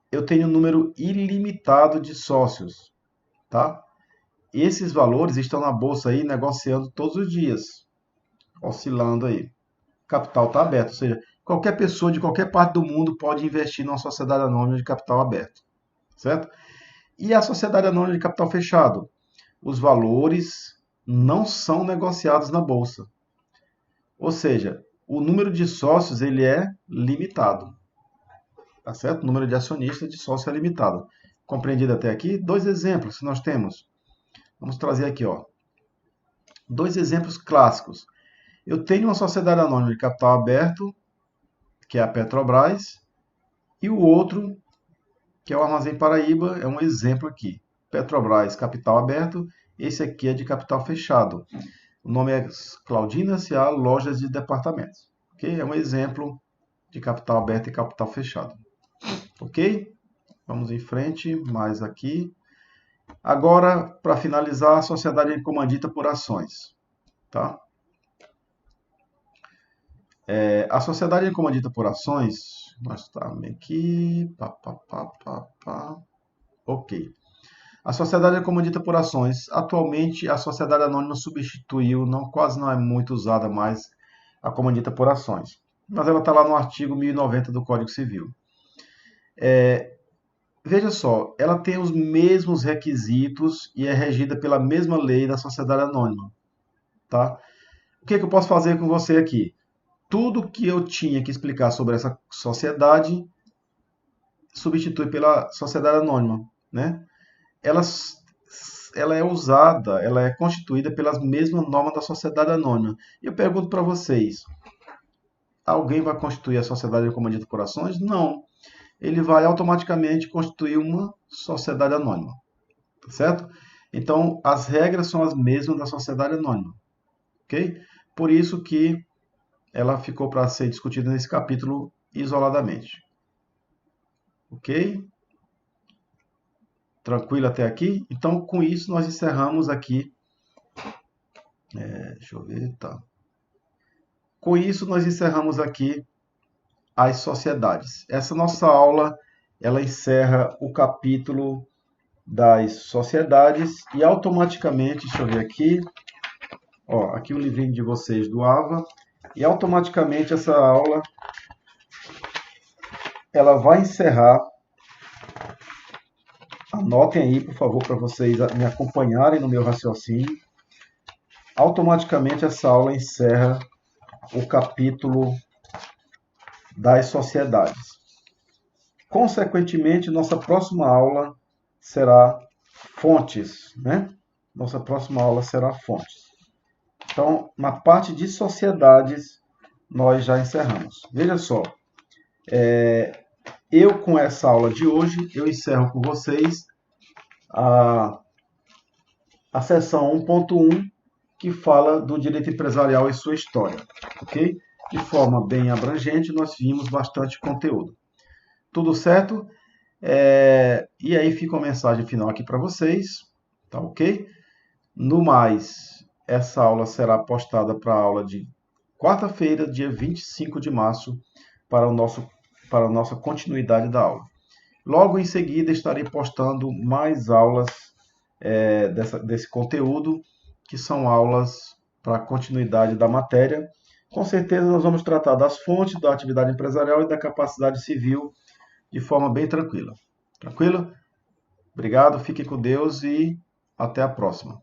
Eu tenho um número ilimitado de sócios, tá? Esses valores estão na bolsa aí negociando todos os dias, oscilando aí. O capital está aberto, ou seja, qualquer pessoa de qualquer parte do mundo pode investir numa sociedade anônima de capital aberto, certo? E a sociedade anônima de capital fechado? Os valores não são negociados na bolsa. Ou seja, o número de sócios ele é limitado. Tá certo? O número de acionistas de sócio é limitado. Compreendido até aqui? Dois exemplos que nós temos. Vamos trazer aqui, ó. Dois exemplos clássicos. Eu tenho uma sociedade anônima de capital aberto, que é a Petrobras, e o outro, que é o Armazém Paraíba, é um exemplo aqui. Petrobras, capital aberto, esse aqui é de capital fechado. O nome é Claudina S.A. Lojas de Departamentos. Okay? É um exemplo de capital aberto e capital fechado. Ok? Vamos em frente, mais aqui. Agora, para finalizar, a sociedade é comandita por ações. Tá? A sociedade é comandita por ações, nós estamos aqui, ok. A sociedade é comandita por ações. Atualmente, a sociedade anônima substituiu, quase não é muito usada mais, a comandita por ações. Mas ela está lá no artigo 1090 do Código Civil. Veja só, ela tem os mesmos requisitos e é regida pela mesma lei da sociedade anônima. Tá? O que eu posso fazer com você aqui? Tudo que eu tinha que explicar sobre essa sociedade substitui pela sociedade anônima, né? Ela é usada, ela é constituída pelas mesmas normas da sociedade anônima. E eu pergunto para vocês, alguém vai constituir a sociedade comandita por ações? Não. Ele vai automaticamente constituir uma sociedade anônima, tá certo? Então, as regras são as mesmas da sociedade anônima, ok? Por isso que ela ficou para ser discutida nesse capítulo isoladamente. Ok? Tranquilo até aqui? Então, com isso, nós encerramos aqui. Deixa eu ver, tá. Com isso, nós encerramos aqui as sociedades. Essa nossa aula ela encerra o capítulo das sociedades e automaticamente, deixa eu ver aqui, ó, aqui o livrinho de vocês do AVA, e automaticamente essa aula ela vai encerrar. Anotem aí, por favor, para vocês me acompanharem no meu raciocínio. Automaticamente essa aula encerra o capítulo das sociedades. Consequentemente, nossa próxima aula será fontes, né? Nossa próxima aula será fontes. Então, na parte de sociedades, nós já encerramos. Veja só, eu com essa aula de hoje, eu encerro com vocês a seção 1.1, que fala do direito empresarial e sua história, ok? De forma bem abrangente, nós vimos bastante conteúdo. Tudo certo? E aí fica uma mensagem final aqui para vocês, tá ok? No mais, essa aula será postada para a aula de quarta-feira, dia 25 de março, para a nossa continuidade da aula. Logo em seguida, estarei postando mais aulas desse conteúdo, que são aulas para a continuidade da matéria. Com certeza, nós vamos tratar das fontes da atividade empresarial e da capacidade civil de forma bem tranquila. Tranquilo? Obrigado, fique com Deus e até a próxima.